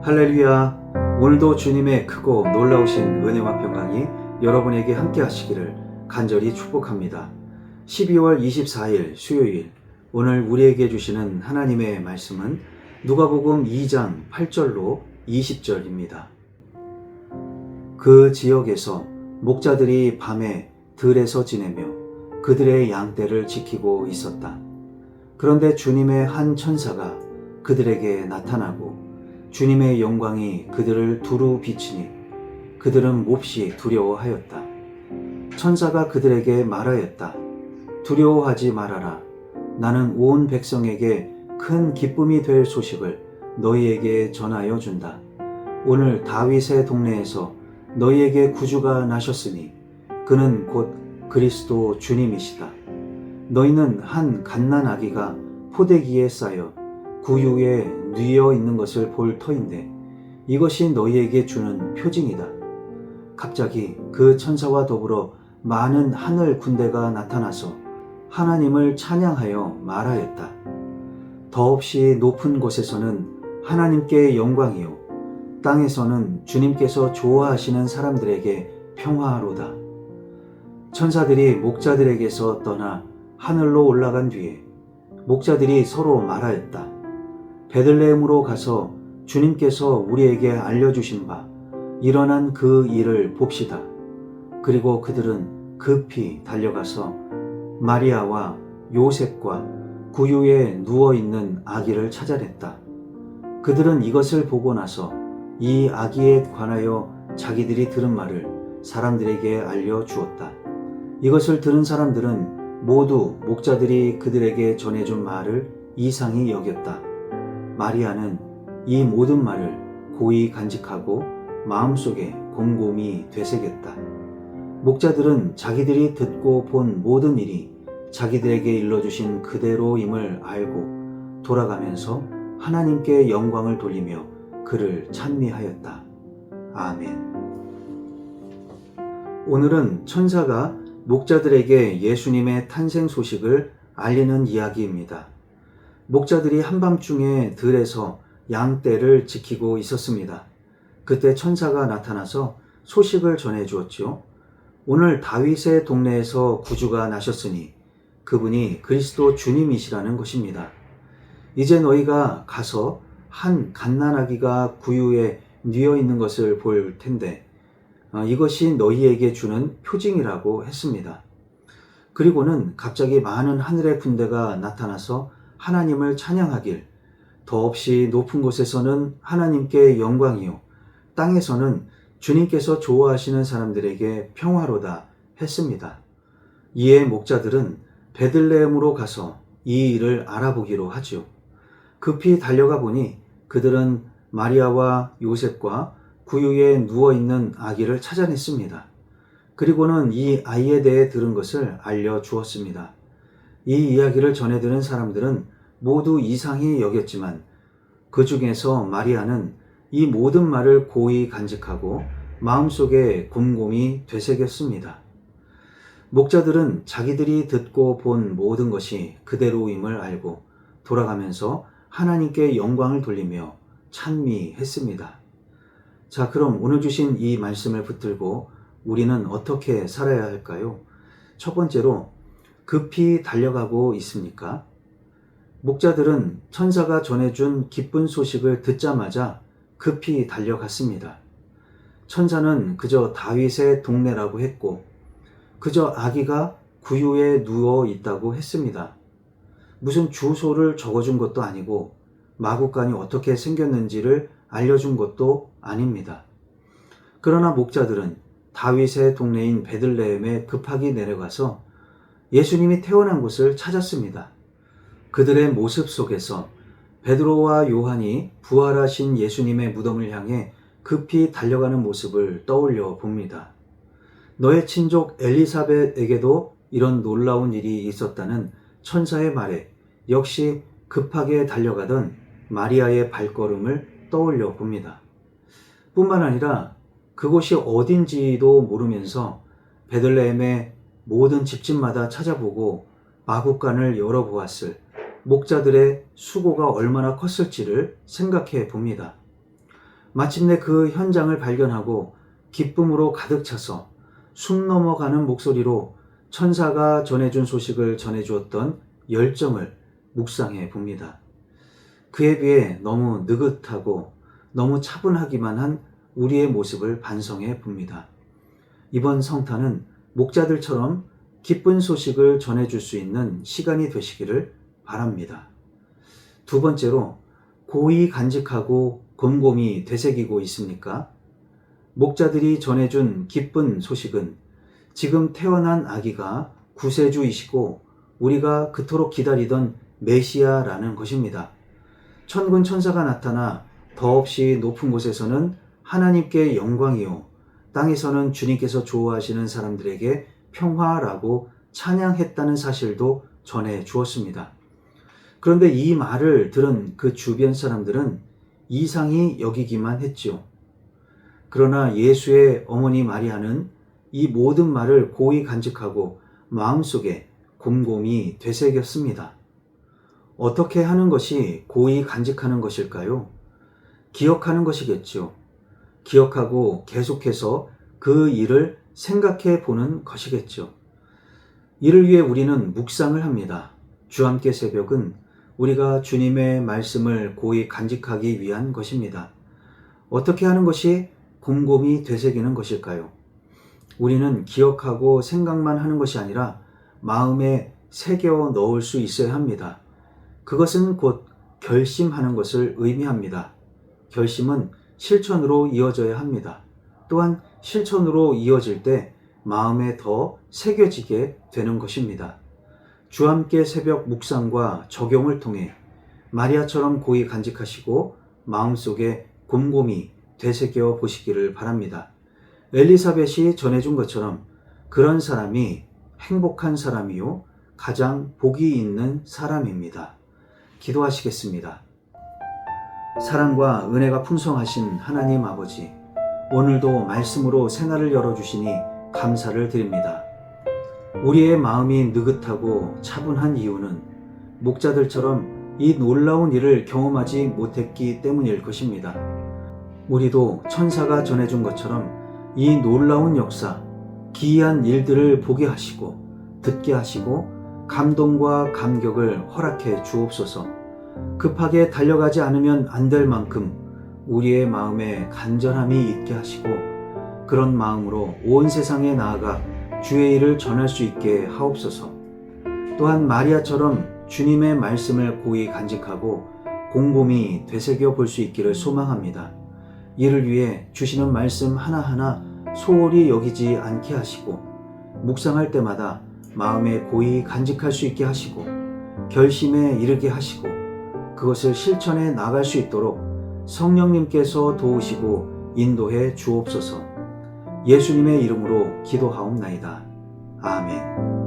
할렐루야. 오늘도 주님의 크고 놀라우신 은혜와 평강이 여러분에게 함께 하시기를 간절히 축복합니다. 12월 24일 수요일, 오늘 우리에게 주시는 하나님의 말씀은 누가복음 2장 8절로 20절입니다. 그 지역에서 목자들이 밤에 들에서 지내며 그들의 양떼를 지키고 있었다. 그런데 주님의 한 천사가 그들에게 나타나고 주님의 영광이 그들을 두루 비치니 그들은 몹시 두려워하였다. 천사가 그들에게 말하였다. 두려워하지 말아라. 나는 온 백성에게 큰 기쁨이 될 소식을 너희에게 전하여 준다. 오늘 다윗의 동네에서 너희에게 구주가 나셨으니 그는 곧 그리스도 주님이시다. 너희는 한 갓난아기가 포대기에 쌓여 구유에 뉘어 있는 것을 볼 터인데 이것이 너희에게 주는 표징이다. 갑자기 그 천사와 더불어 많은 하늘 군대가 나타나서 하나님을 찬양하여 말하였다. 더없이 높은 곳에서는 하나님께 영광이요 땅에서는 주님께서 좋아하시는 사람들에게 평화로다. 천사들이 목자들에게서 떠나 하늘로 올라간 뒤에 목자들이 서로 말하였다. 베들레헴으로 가서 주님께서 우리에게 알려주신 바 일어난 그 일을 봅시다. 그리고 그들은 급히 달려가서 마리아와 요셉과 구유에 누워있는 아기를 찾아냈다. 그들은 이것을 보고 나서 이 아기에 관하여 자기들이 들은 말을 사람들에게 알려주었다. 이것을 들은 사람들은 모두 목자들이 그들에게 전해준 말을 이상히 여겼다. 마리아는 이 모든 말을 고이 간직하고 마음속에 곰곰이 되새겼다. 목자들은 자기들이 듣고 본 모든 일이 자기들에게 일러주신 그대로임을 알고 돌아가면서 하나님께 영광을 돌리며 그를 찬미하였다. 아멘. 오늘은 천사가 목자들에게 예수님의 탄생 소식을 알리는 이야기입니다. 목자들이 한밤중에 들에서 양떼를 지키고 있었습니다. 그때 천사가 나타나서 소식을 전해 주었지요. 오늘 다윗의 동네에서 구주가 나셨으니 그분이 그리스도 주님이시라는 것입니다. 이제 너희가 가서 한 갓난아기가 구유에 뉘어 있는 것을 볼 텐데 이것이 너희에게 주는 표징이라고 했습니다. 그리고는 갑자기 많은 하늘의 군대가 나타나서 하나님을 찬양하길 더없이 높은 곳에서는 하나님께 영광이요 땅에서는 주님께서 좋아하시는 사람들에게 평화로다 했습니다. 이에 목자들은 베들레헴으로 가서 이 일을 알아보기로 하죠. 급히 달려가 보니 그들은 마리아와 요셉과 구유에 누워있는 아기를 찾아냈습니다. 그리고는 이 아이에 대해 들은 것을 알려주었습니다. 이 이야기를 전해 들은 사람들은 모두 이상히 여겼지만 그 중에서 마리아는 이 모든 말을 고이 간직하고 마음속에 곰곰이 되새겼습니다. 목자들은 자기들이 듣고 본 모든 것이 그대로임을 알고 돌아가면서 하나님께 영광을 돌리며 찬미했습니다. 자, 그럼 오늘 주신 이 말씀을 붙들고 우리는 어떻게 살아야 할까요? 첫 번째로 급히 달려가고 있습니까? 목자들은 천사가 전해준 기쁜 소식을 듣자마자 급히 달려갔습니다. 천사는 그저 다윗의 동네라고 했고 그저 아기가 구유에 누워 있다고 했습니다. 무슨 주소를 적어준 것도 아니고 마구간이 어떻게 생겼는지를 알려준 것도 아닙니다. 그러나 목자들은 다윗의 동네인 베들레헴에 급하게 내려가서 예수님이 태어난 곳을 찾았습니다. 그들의 모습 속에서 베드로와 요한이 부활하신 예수님의 무덤을 향해 급히 달려가는 모습을 떠올려 봅니다. 너의 친족 엘리사벳에게도 이런 놀라운 일이 있었다는 천사의 말에 역시 급하게 달려가던 마리아의 발걸음을 떠올려 봅니다. 뿐만 아니라 그곳이 어딘지도 모르면서 베들레헴의 모든 집집마다 찾아보고 마구간을 열어보았을 목자들의 수고가 얼마나 컸을지를 생각해 봅니다. 마침내 그 현장을 발견하고 기쁨으로 가득 차서 숨 넘어가는 목소리로 천사가 전해준 소식을 전해주었던 열정을 묵상해 봅니다. 그에 비해 너무 느긋하고 너무 차분하기만 한 우리의 모습을 반성해 봅니다. 이번 성탄은 목자들처럼 기쁜 소식을 전해줄 수 있는 시간이 되시기를 바랍니다. 두 번째로, 고이 간직하고 곰곰이 되새기고 있습니까? 목자들이 전해준 기쁜 소식은 지금 태어난 아기가 구세주이시고 우리가 그토록 기다리던 메시아라는 것입니다. 천군 천사가 나타나 더없이 높은 곳에서는 하나님께 영광이요, 땅에서는 주님께서 좋아하시는 사람들에게 평화라고 찬양했다는 사실도 전해 주었습니다. 그런데 이 말을 들은 그 주변 사람들은 이상히 여기기만 했지요. 그러나 예수의 어머니 마리아는 이 모든 말을 고이 간직하고 마음속에 곰곰이 되새겼습니다. 어떻게 하는 것이 고이 간직하는 것일까요? 기억하는 것이겠죠. 기억하고 계속해서 그 일을 생각해 보는 것이겠죠. 이를 위해 우리는 묵상을 합니다. 주함께 새벽은 우리가 주님의 말씀을 고이 간직하기 위한 것입니다. 어떻게 하는 것이 곰곰이 되새기는 것일까요? 우리는 기억하고 생각만 하는 것이 아니라 마음에 새겨 넣을 수 있어야 합니다. 그것은 곧 결심하는 것을 의미합니다. 결심은 실천으로 이어져야 합니다. 또한 실천으로 이어질 때 마음에 더 새겨지게 되는 것입니다. 주함께 새벽 묵상과 적용을 통해 마리아처럼 고이 간직하시고 마음속에 곰곰이 되새겨 보시기를 바랍니다. 엘리사벳이 전해준 것처럼 그런 사람이 행복한 사람이요, 가장 복이 있는 사람입니다. 기도하시겠습니다. 사랑과 은혜가 풍성하신 하나님 아버지, 오늘도 말씀으로 생활을 열어주시니 감사를 드립니다. 우리의 마음이 느긋하고 차분한 이유는 목자들처럼 이 놀라운 일을 경험하지 못했기 때문일 것입니다. 우리도 천사가 전해준 것처럼 이 놀라운 역사, 기이한 일들을 보게 하시고 듣게 하시고 감동과 감격을 허락해 주옵소서. 급하게 달려가지 않으면 안 될 만큼 우리의 마음에 간절함이 있게 하시고 그런 마음으로 온 세상에 나아가 주의 일을 전할 수 있게 하옵소서. 또한 마리아처럼 주님의 말씀을 고이 간직하고 곰곰이 되새겨 볼 수 있기를 소망합니다. 이를 위해 주시는 말씀 하나하나 소홀히 여기지 않게 하시고 묵상할 때마다 마음에 고이 간직할 수 있게 하시고 결심에 이르게 하시고 그것을 실천해 나갈 수 있도록 성령님께서 도우시고 인도해 주옵소서. 예수님의 이름으로 기도하옵나이다. 아멘.